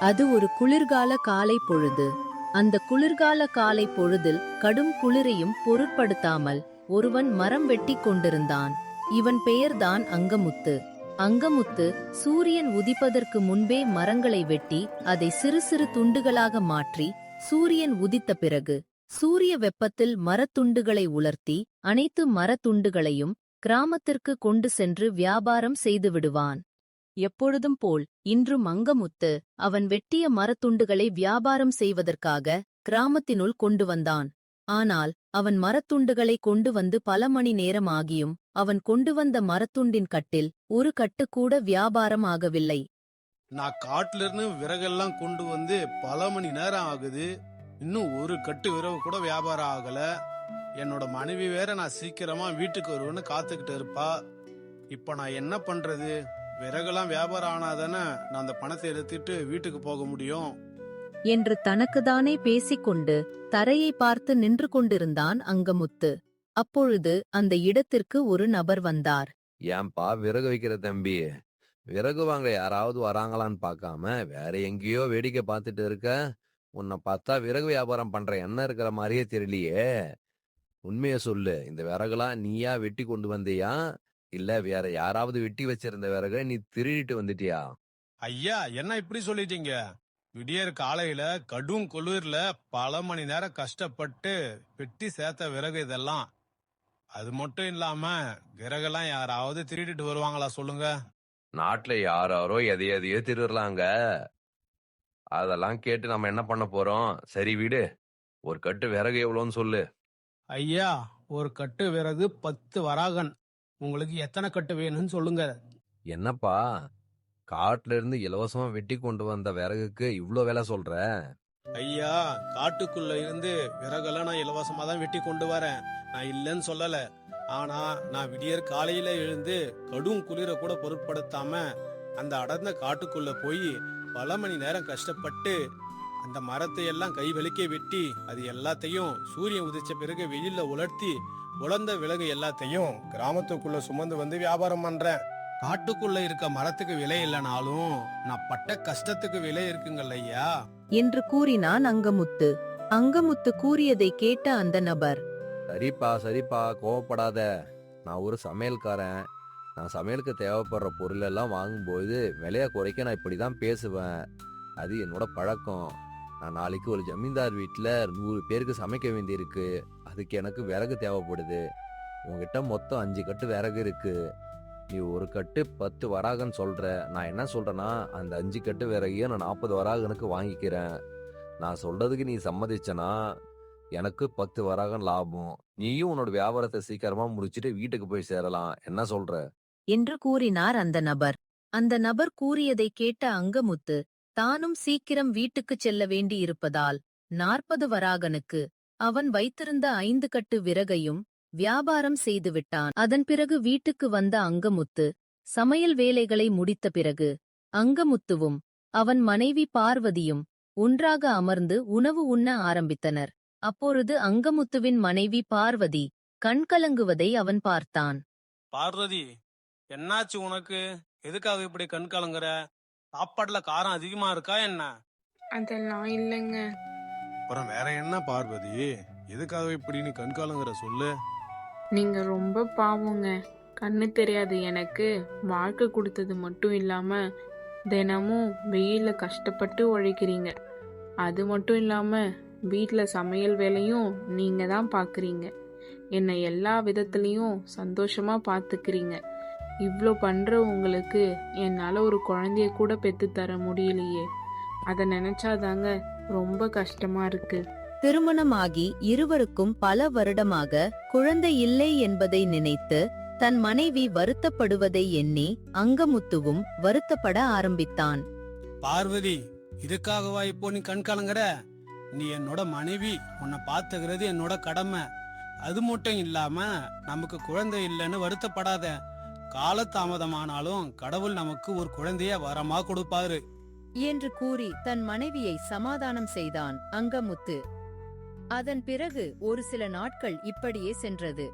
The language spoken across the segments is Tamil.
அது ஒரு குளிர்கால காலை பொழுது. அந்த குளிர்கால காலை பொழுதில் கடும் குளிரையும் பொருட்படுத்தாமல் ஒருவன் மரம் வெட்டி கொண்டிருந்தான். இவன் பெயர்தான் அங்கமுத்து. அங்கமுத்து சூரியன் உதிப்பதற்கு முன்பே மரங்களை வெட்டி அதை சிறு சிறு துண்டுகளாக மாற்றி, சூரியன் உதித்த பிறகு சூரிய வெப்பத்தில் மரத்துண்டுகளை உலர்த்தி அனைத்து மரத்துண்டுகளையும் கிராமத்திற்கு கொண்டு சென்று வியாபாரம் செய்து விடுவான். எப்பொழுதும் போல் இன்றும் அங்கமுத்து அவன் வெட்டிய மரத்துண்டுகளை வியாபாரம் செய்வதற்காக கிராமத்தினுள் கொண்டு வந்தான். ஆனால் அவன் மரத்துண்டுகளை கொண்டு வந்து பல மணி நேரம் ஆகியும் அவன் கொண்டு வந்த மரத்துண்டின் கட்டில் ஒரு கட்டு கூட வியாபாரம் ஆகவில்லை. நான் காட்டுல இருந்து விறகெல்லாம் கொண்டு வந்து பல மணி நேரம் ஆகுது, இன்னும் ஒரு கட்டு விறகு கூட வியாபாரம் ஆகல. என்னோட மனைவி வேற நான் சீக்கிரமா வீட்டுக்கு வருவேன்னு காத்துக்கிட்டு இருப்பா. இப்ப நான் என்ன பண்றது? விறகெல்லாம் வியாபாரம் ஆனாதானே நான் அந்த பணத்தை எடுத்துட்டு வீட்டுக்கு போக முடியும் என்று தனக்குதானே பேசிக்கொண்டு தரையை பார்த்து நின்று கொண்டிருந்தான் அங்கமுத்து. அப்பொழுது அந்த இடத்திற்கு ஒரு நபர் வந்தார். ஏன்பா விறகு வைக்கிற தம்பி, விறகு வாங்க யாராவது வராங்களான்னு பார்க்காம வேற எங்கேயோ வேடிக்கை பார்த்துட்டு இருக்க? உன்னை பார்த்தா விறகு வியாபாரம் பண்ற எண்ணம் இருக்கிற மாதிரியே தெரியலையே. உண்மைய சொல்லு, இந்த விறகுலாம் நீயா வெட்டி கொண்டு வந்தியா, இல்ல வேற யாராவது வெட்டி வச்சிருந்த விறக நீ திருடிட்டு வந்துட்டியா? ஐயா, என்ன இப்படி சொல்லிட்டீங்க? விடியற் காலையில கடும் குளிர்ல பல மணி நேரம் கஷ்டப்பட்டு வெட்டி சேர்த்த விறகு இதெல்லாம். அது மட்டும் இல்லாம விறகெல்லாம் யாராவது திருடிட்டு வருவாங்களா சொல்லுங்க? நாட்டுல யாரோ எதையோ திருடுறாங்க. அதெல்லாம் கேட்டு நம்ம என்ன பண்ண போறோம்? சரி விடு, ஒரு கட்டு விறகு எவ்வளோன்னு சொல்லு. ஐயா, ஒரு கட்டு விறகு 10 வராகன். உங்களுக்கு எத்தனை கட்டு வேணும்னு சொல்லுங்க. என்னப்பா, காட்டுல இருந்து இலவசமா வெட்டி கொண்டு வந்த விறகுக்கு இவ்ளோ விலை சொல்ற? ஐயா, காட்டுக்குள்ள இருந்து விறகெல்லாம் நான் இலவசமா தான் வெட்டி கொண்டு வரேன், நான் இல்லைன்னு சொல்லல. ஆனா நான் விடியற் காலையில எழுந்து கடும் குளிர கூட பொருட்படுத்தாம அந்த அடர்ந்த காட்டுக்குள்ள போய் பல மணி நேரம் கஷ்டப்பட்டு அந்த மரத்தை எல்லாம் கை வலிக்க வெட்டி அது எல்லாத்தையும் சூரியன் உதிச்ச பிறகு வெயில்ல உலர்த்தி உலர்ந்த விலங்கு எல்லாத்தையும் கிராமத்துக்குள்ள சுமந்து வந்து வியாபாரம் பண்றேன். காட்டுக்குள்ள இருக்க மரத்துக்கு விலை இல்லைனாலும் நான் பட்ட கஷ்டத்துக்கு விலை இருக்குங்கல்ல ஐயா என்று கூறினான் அங்கமுத்து. அங்கமுத்து கூறியதை கேட்ட அந்த நபர், சரிப்பா கோவப்படாத. நான் ஒரு சமையல்காரன். நான் சமையலுக்கு தேவைப்படுற பொருள் எல்லாம் வாங்கும்போது விலைய குறைக்க நான் இப்படிதான் பேசுவேன். அது என்னோட பழக்கம். நான் நாளைக்கு ஒரு ஜமீன்தார் வீட்டுல 100 பேருக்கு சமைக்க வேண்டியிருக்கு. அதுக்கு எனக்கு விறகு தேவைப்படுது. உங்ககிட்ட மொத்தம் 5 கட்டு விறகு இருக்கு. நீ ஒரு கட்டு 10 வராகன்னு சொல்ற. நான் என்ன சொல்றேன்னா, அந்த 5 கட்டு விறகையும் நான் 40 வராகனுக்கு வாங்கிக்கிறேன். நான் சொல்றதுக்கு நீ சம்மதிச்சனா எனக்கு 10 வராகன் லாபம். நீயும் உன்னோட வியாபாரத்தை சீக்கிரமா முடிச்சிட்டு வீட்டுக்கு போய் சேரலாம். என்ன சொல்ற? என்று கூறினார் அந்த நபர். அந்த நபர் கூறியதை கேட்ட அங்கமுத்து தானும் சீக்கிரம் வீட்டுக்குச் செல்ல வேண்டியிருப்பதால் 40 வராகனுக்கு அவன் வைத்திருந்த 5 கட்டு விறகையும் வியாபாரம் செய்துவிட்டான். அதன் பிறகு வீட்டுக்கு வந்த அங்கமுத்து சமையல் வேலைகளை முடித்த பிறகு அங்கமுத்துவும் அவன் மனைவி பார்வதியும் ஒன்றாக அமர்ந்து உணவு உண்ண ஆரம்பித்தனர். அப்பொழுது அங்கமுத்துவின் மனைவி பார்வதி கண்கலங்குவதை அவன் பார்த்தான். பார்வதி, என்னாச்சு உனக்கு? எதுக்காக இப்படி கண் கலங்குற? சாப்பாட்டுல காரம் அதிகமா இருக்கா என்ன? அதெல்லாம் இல்லைங்க. அப்புறம் வேற என்ன பார்வதி, எதுக்காக இப்படி நீ கண் கலங்குற சொல்லு. நீங்க ரொம்ப பாவங்க. கண்ணு தெரியாது எனக்கு வாழ்க்கை கொடுத்தது மட்டும் இல்லாம தினமும் வெயில கஷ்டப்பட்டு உழைக்கிறீங்க. அது மட்டும் இல்லாம வீட்டுல சமையல் வேலையும் நீங்க தான் பாக்குறீங்க. என்னை எல்லா விதத்திலையும் சந்தோஷமா பாத்துக்கிறீங்க. இவ்ளோ பண்ற உங்களுக்கு என்னால ஒரு குழந்தைய கூட பெத்து தர முடியலையே. அத நினைச்சாதாங்க ரொம்ப கஷ்டமா இருக்கு. திருமணமாகி இருவருக்கும் பல வருடமாக குழந்தை இல்லை என்பதை நினைத்து தன் மனைவி வருத்தப்படுவதை எண்ணி அங்கமுத்துவும் வருத்தப்பட ஆரம்பித்தான். பார்வதி, இதுக்காகவா இப்போ நீ கண் கலங்குற? நீ என்னோட மனைவி, உன்னை பாத்துக்கிறது என்னோட கடமை. அது மட்டும் இல்லாம நமக்கு குழந்தை இல்லைன்னு வருத்தப்படாத. காலதாமதமானாலும் கடவுள் நமக்கு ஒரு குழந்தைய வரமா கொடுப்பாரு என்று கூறி தன் மனைவியை சமாதானம் செய்தான் அங்கமுத்து. அதன் பிறகு ஒரு சில நாட்கள் இப்படியே சென்றது.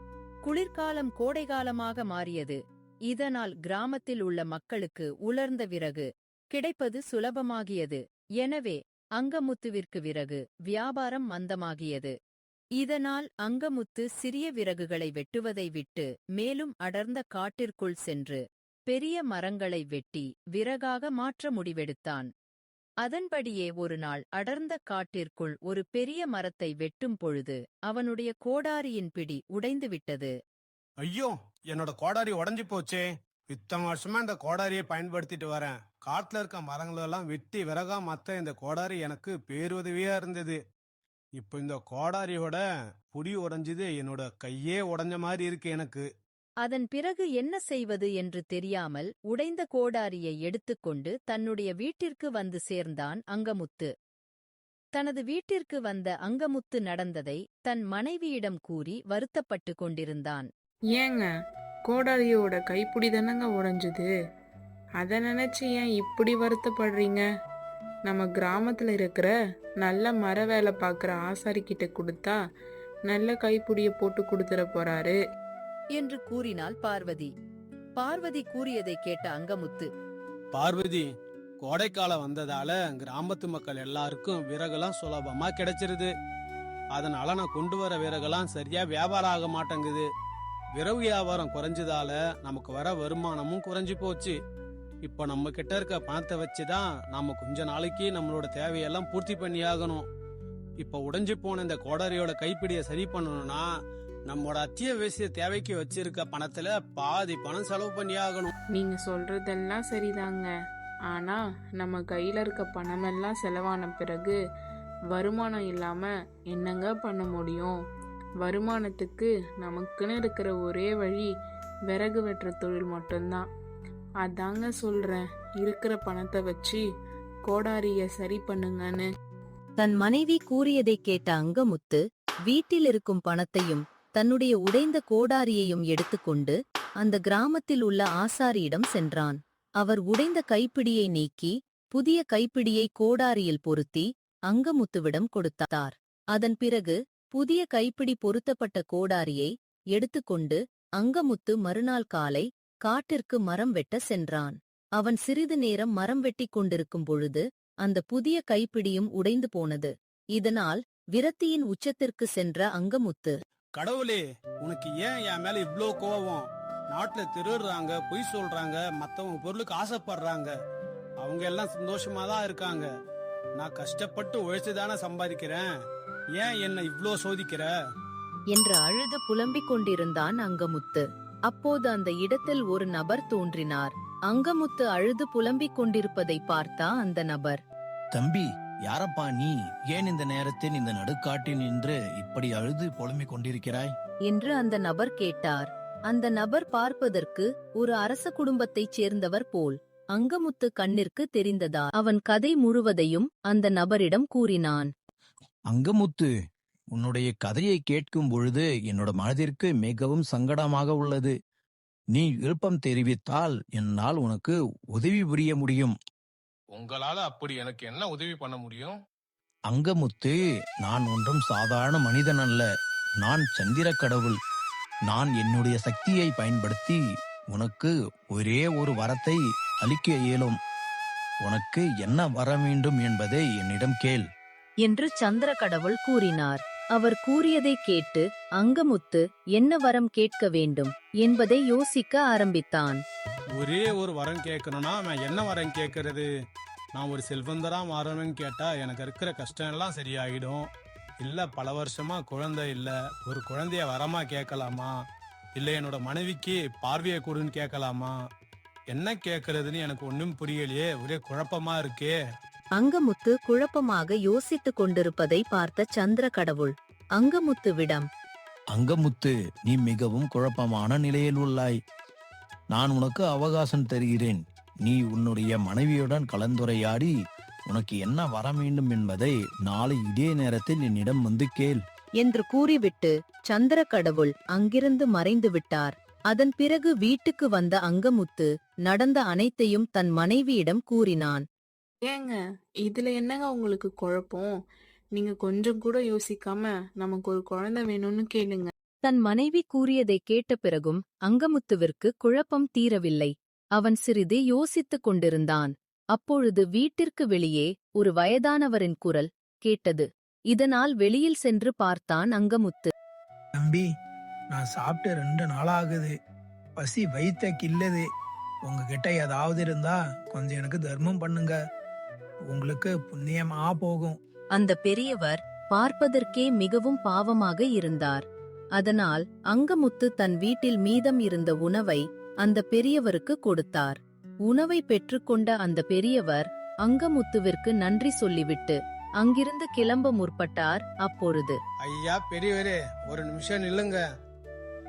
குளிர்காலம் கோடைகாலமாக மாறியது. இதனால் கிராமத்தில் உள்ள மக்களுக்கு உலர்ந்த விறகு கிடைப்பது சுலபமாகியது. எனவே அங்கமுத்துவிற்கு விறகு வியாபாரம் மந்தமாகியது. இதனால் அங்கமுத்து சிறிய விறகுகளை வெட்டுவதை விட்டு மேலும் அடர்ந்த காட்டிற்குள் சென்று பெரிய மரங்களை வெட்டி விறகாக மாற்ற முடிவெடுத்தான். அதன்படியே ஒருநாள் அடர்ந்த காட்டிற்குள் ஒரு பெரிய மரத்தை வெட்டும் பொழுது அவனுடைய கோடாரியின் பிடி உடைந்துவிட்டது. ஐயோ, என்னோட கோடாரி உடைஞ்சு போச்சே. இத்தனை வருஷமா இந்த கோடாரியை பயன்படுத்திட்டு வரேன். காட்டுல இருக்க மரங்களெல்லாம் வெட்டி விறகா மாத்த இந்த கோடாரி எனக்கு பேருதவியா இருந்தது. இப்போ இந்த கோடாரியோட புடி உடைஞ்சது, என்னோட கையே உடைஞ்ச மாதிரி இருக்கு எனக்கு. அதன் பிறகு என்ன செய்வது என்று தெரியாமல் உடைந்த கோடாரியை எடுத்துக்கொண்டு தன்னுடைய வீட்டிற்கு வந்து சேர்ந்தான் அங்கமுத்து. தனது வீட்டிற்கு வந்த அங்கமுத்து நடந்ததை தன் மனைவியிடம் கூறி வருத்தப்பட்டு கொண்டிருந்தான். ஏங்க, கோடாரியோட கைப்பிடி தானங்க உடைஞ்சது. அதை நினைச்சு ஏன் இப்படி வருத்தப்படுறீங்க? நம்ம கிராமத்துல இருக்கிற நல்ல மர வேலை பார்க்குற ஆசாரி கிட்ட கொடுத்தா நல்ல கைப்பிடிய போட்டு கொடுத்துட போறாரு என்று கூறினாள் பார்வதி. பார்வதி கூறியதை கேட்ட அங்கமுத்து, பார்வதி, கோடைக்காலம் வந்ததால கிராமத்து மக்கள் எல்லாருக்கும் விறகுலாம் சுலபமா கிடைச்சிருது. அதனால நான் கொண்டு வர விறகுலாம் சரியா வியாபாரம் ஆக மாட்டேங்குது. விறகு வியாபாரம் குறைஞ்சதால நமக்கு வர வருமானமும் குறைஞ்சு போச்சு. இப்ப நம்ம கிட்ட இருக்க பணத்தை வச்சுதான் நாம கொஞ்ச நாளைக்கு நம்மளோட தேவையெல்லாம் பூர்த்தி பண்ணி ஆகணும். இப்ப உடைஞ்சு போன இந்த கோடாரியோட கைப்பிடிய சரி பண்ணணும்னா நம்மளோட அத்தியாவசிய தேவைக்கு வச்சிருக்க பணத்துல பாதி பணம் செலவு பண்ணி ஆகணும். நீங்க சொல்றதெல்லாம் சரிதாங்க. ஆனா நம்ம கையில இருக்க பணமெல்லாம் செலவான பிறகு வருமானம் இல்லாம என்னங்க பண்ண முடியும்? வருமானத்துக்கு நமக்குன்னு இருக்கிற ஒரே வழி விறகு வெட்டுற தொழில் மட்டும்தான். அதாங்க சொல்றேன், இருக்கிற பணத்தை வச்சு கோடாரிய சரி பண்ணுங்கன்னு. தன் மனைவி கூறியதைக் கேட்ட அங்கமுத்து வீட்டில் இருக்கும் பணத்தையும் தன்னுடைய உடைந்த கோடாரியையும் எடுத்துக்கொண்டு அந்த கிராமத்தில் உள்ள ஆசாரியிடம் சென்றான். அவர் உடைந்த கைப்பிடியை நீக்கி புதிய கைப்பிடியை கோடாரியில் பொருத்தி அங்கமுத்துவிடம் கொடுத்தார். அதன் பிறகு புதிய கைப்பிடி பொருத்தப்பட்ட கோடாரியை எடுத்துக்கொண்டு அங்கமுத்து மறுநாள் காலை காட்டிற்கு மரம் வெட்ட சென்றான். அவன் சிறிது நேரம் மரம் வெட்டிக் கொண்டிருக்கும் பொழுது அந்த புதிய கைப்பிடியும் உடைந்து போனது. இதனால் விரக்தியின் உச்சத்திற்கு சென்ற அங்கமுத்து, கடவுளே, உனக்கு ஏன் என் மேல இவ்ளோ கோவம்? நாட்டுல திருடுறாங்க, பொய் சொல்றாங்க, மத்தவங்க பொருளுக்கு ஆசைப்படுறாங்க. அவங்க எல்லாம் சந்தோஷமா தான் இருக்காங்க. நான் கஷ்டப்பட்டு உழைச்சுதானே சம்பாதிக்கிறேன். ஏன் என்ன இவ்ளோ சோதிக்கிற என்று அழுது புலம்பிக் கொண்டிருந்தான் அங்கமுத்து. அப்போது அந்த இடத்தில் ஒரு நபர் தோன்றினார். அங்கமுத்து அழுது புலம்பிக் கொண்டிருப்பதை பார்த்தா அந்த நபர், தம்பி, யாரப்பா நீ? ஏன் இந்த நேரத்தில் இந்த நடுக்காட்டில் நின்று இப்படி அழுது புலம்பிக் கொண்டிருக்கிறாய் என்று அந்த நபர் கேட்டார். அந்த நபர் பார்ப்பதற்கு ஒரு அரச குடும்பத்தைச் சேர்ந்தவர் போல் அங்கமுத்து கண்ணிற்கு தெரிந்ததா அவன் கதை முழுவதையும் அந்த நபரிடம் கூறினான். அங்கமுத்து, உன்னுடைய கதையை கேட்கும் பொழுது என்னோட மனதிற்கு மிகவும் சங்கடமாக உள்ளது. நீ விருப்பம் தெரிவித்தால் என்னால் உனக்கு உதவி புரிய முடியும். உங்களால அப்படி எனக்கு என்ன உதவி பண்ண முடியும்? அங்கமுத்து, நான் ஒன்றும் சாதாரண மனிதன் அல்ல. நான் சந்திர கடவுள். நான் என்னுடைய சக்தியை பயன்படுத்தி உனக்கு ஒரே ஒரு வரத்தை அளிக்க இயலும். உனக்கு என்ன வர வேண்டும் என்பதை என்னிடம் கேள் என்று சந்திர கடவுள் கூறினார். அவர் கூறியதை கேட்டு அங்கமுத்து என்ன வரம் கேட்க வேண்டும் என்பதை யோசிக்க ஆரம்பித்தான். ஒரே ஒரு வரம் கேட்கணும்னா நான் என்ன வரம் கேட்கறது? நான் ஒரு செல்வந்தரா மாறணும்னு கேட்டா எனக்கு இருக்கிற கஷ்டம் எல்லாம் சரியாயிடும். இல்ல பல வருஷமா குழந்தை இல்ல, ஒரு குழந்தைய வரமா கேட்கலாமா? இல்ல என்னோட மனைவிக்கு பார்வையை கொடுன்னு கேட்கலாமா? என்ன கேட்கறதுன்னு எனக்கு ஒன்னும் புரியலையே, ஒரே குழப்பமா இருக்கே. அங்கமுத்து குழப்பமாக யோசித்துக் கொண்டிருப்பதை பார்த்த சந்திர கடவுள் அங்கமுத்துவிடம், அங்கமுத்து, நீ மிகவும் குழப்பமான நிலையில் உள்ளாய். நான் உனக்கு அவகாசம் தருகிறேன். நீ உன்னுடைய மனைவியுடன் கலந்துரையாடி உனக்கு என்ன வர வேண்டும் என்பதை நாளை இதே நேரத்தில் என்னிடம் வந்து கேள் என்று கூறிவிட்டு சந்திர கடவுள் அங்கிருந்து மறைந்து விட்டார். அதன் பிறகு வீட்டுக்கு வந்த அங்கமுத்து நடந்த அனைத்தையும் தன் மனைவியிடம் கூறினான். ஏங்க, இதுல என்னங்க உங்களுக்கு குழப்பம்? நீங்க கொஞ்சம் கூட யோசிக்காம நமக்கு ஒரு குழந்தை வேணும்னு கேளுங்க. தன் மனைவி கூறியதை கேட்ட பிறகும் அங்கமுத்துவிற்கு குழப்பம் தீரவில்லை. அவன் சிறிது யோசித்துக் கொண்டிருந்தான். அப்பொழுது வீட்டிற்கு வெளியே ஒரு வயதானவரின் குரல் கேட்டது. இதனால் வெளியில் சென்று பார்த்தான் அங்கமுத்து. தம்பி, நான் சாப்பிட்டு 2 நாளாகுது. பசி வயித்த கில்லுது. உங்ககிட்ட ஏதாவது இருந்தா கொஞ்சம் எனக்கு தர்மம் பண்ணுங்க. உங்களுக்கு புண்ணியமா போகும். அந்த பெரியவர் பார்ப்பதற்கே மிகவும் பாவமாக இருந்தார். அதனால் அங்கமுத்து தன் வீட்டில் மீதம் இருந்த உணவை அந்த பெரியவருக்கு கொடுத்தார். உணவை பெற்றுக்கொண்ட அந்த பெரியவர் அங்கமுத்துவிற்கு நன்றி சொல்லிவிட்டு அங்கிருந்து கிளம்ப முற்பட்டார். அப்பொழுது, ஐயா பெரியவரே, ஒரு நிமிஷம் நில்லுங்க.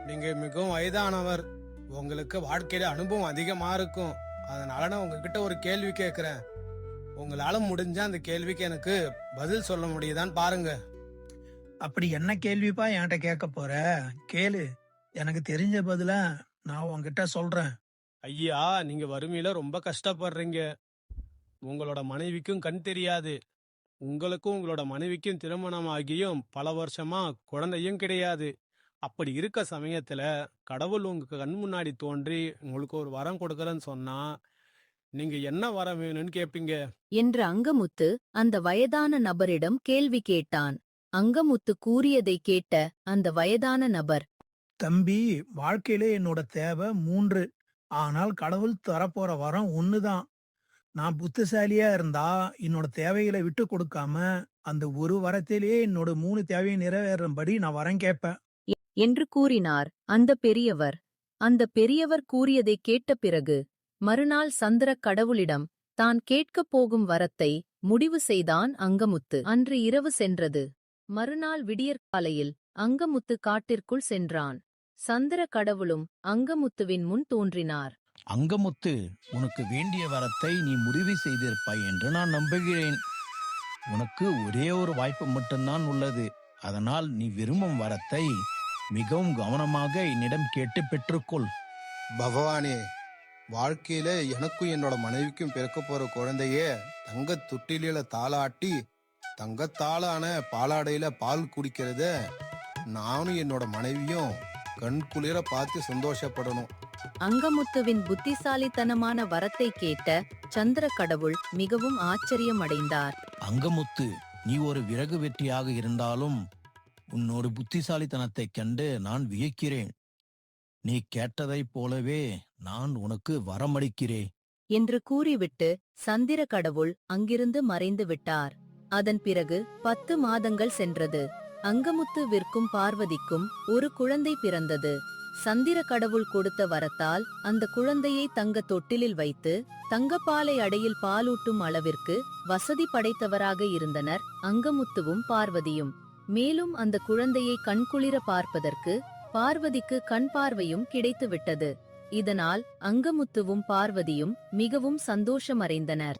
நீங்க மிகவும் வயதானவர். உங்களுக்கு வாழ்க்கையில அனுபவம் அதிகமா இருக்கும். அதனால நான் உங்ககிட்ட ஒரு கேள்வி கேட்கிறேன். உங்களால முடிஞ்ச அந்த கேள்விக்கு எனக்கு பதில் சொல்ல முடியுதான்னு பாருங்க. அப்படி என்ன கேள்விப்பா என்கிட்ட கேட்க போற? கேளு. எனக்கு தெரிஞ்ச பதில நான் உன்கிட்ட சொல்றேன். ஐயா, நீங்க வறுமையில ரொம்ப கஷ்டப்படுறீங்க. உங்களோட மனைவிக்கும் கண் தெரியாது. உங்களுக்கும் உங்களோட மனைவிக்கும் திருமணம் ஆகியும் பல வருஷமா குழந்தையும் கிடையாது. அப்படி இருக்க சமயத்துல கடவுள் உங்க கண் முன்னாடி தோன்றி உங்களுக்கு ஒரு வரம் கொடுக்கறேன்னு சொன்னா நீங்க என்ன வரம் வேணும்னு கேட்பீங்க? என்று அங்கமுத்து அந்த வயதான நபரிடம் கேள்வி கேட்டான். அங்கமுத்து கூறியதை கேட்ட அந்த வயதான நபர், தம்பி, வாழ்க்கையில என்னோட தேவை 3. ஆனால் கடவுள் தரப்போற வரம் 1 தான். நான் புத்திசாலியா இருந்தா என்னோட தேவைகளை விட்டு கொடுக்காம அந்த ஒரு வரத்திலேயே என்னோட 3 தேவையை நிறைவேறும்படி நான் வரம் கேட்பேன். என்று கூறினார் அந்த பெரியவர். அந்த பெரியவர் கூறியதை கேட்ட பிறகு மறுநாள் சந்திரக் கடவுளிடம் தான் கேட்கப் போகும் வரத்தை முடிவு செய்தான் அங்கமுத்து. அன்று இரவு சென்றது. மறுநாள் விடியற்காலையில் அங்கமுத்து காட்டிற்குள் சென்றான். சந்திர கடவுளும் அங்கமுத்துவின் முன் தோன்றினார். அங்கமுத்து, உனக்கு வேண்டிய வரத்தை நீ முடிவு செய்திருப்பாய் என்று நான் நம்புகிறேன். உனக்கு ஒரே ஒரு வாய்ப்பு மட்டும்தான் உள்ளது. அதனால் நீ விரும்பும் வரத்தை மிகவும் கவனமாக என்னிடம் கேட்டு பெற்றுக்கொள். பகவானே, வாழ்க்கையில எனக்கும் என்னோட மனைவிக்கும் பிறக்க போற குழந்தைய தங்க தொட்டில தாளாட்டி தங்கத்தாலான பாலாடையில பால் குடிக்கிறத நானும் என்னோட மனைவியும் கண் குளிர பார்த்து சந்தோஷப்படணும். அங்கமுத்துவின் புத்திசாலித்தனமான வரத்தை கேட்ட சந்திர கடவுள் மிகவும் ஆச்சரியமடைந்தார். அங்கமுத்து, நீ ஒரு விறகு வெட்டியாக இருந்தாலும் உன்னோட புத்திசாலித்தனத்தைக் கண்டு நான் வியக்கிறேன். நீ கேட்டதைப் போலவே நான் உனக்கு வரமளிக்கிறேன் என்று கூறிவிட்டு சந்திர கடவுள் அங்கிருந்து மறைந்து விட்டார். அதன் பிறகு 10 மாதங்கள் சென்றது. அங்கமுத்துவிற்கும் பார்வதிக்கும் ஒரு குழந்தை பிறந்தது. சந்திர கடவுள் கொடுத்த வரத்தால் அந்த குழந்தையை தங்க தொட்டிலில் வைத்து தங்கப்பாலை அடையில் பாலூட்டும் அளவிற்கு வசதி படைத்தவராக இருந்தனர் அங்கமுத்துவும் பார்வதியும். மேலும் அந்த குழந்தையை கண்குளிர பார்ப்பதற்கு பார்வதிக்கு கண் பார்வையும் கிடைத்துவிட்டது. இதனால் அங்கமுத்துவும் பார்வதியும் மிகவும் சந்தோஷமடைந்தனர்.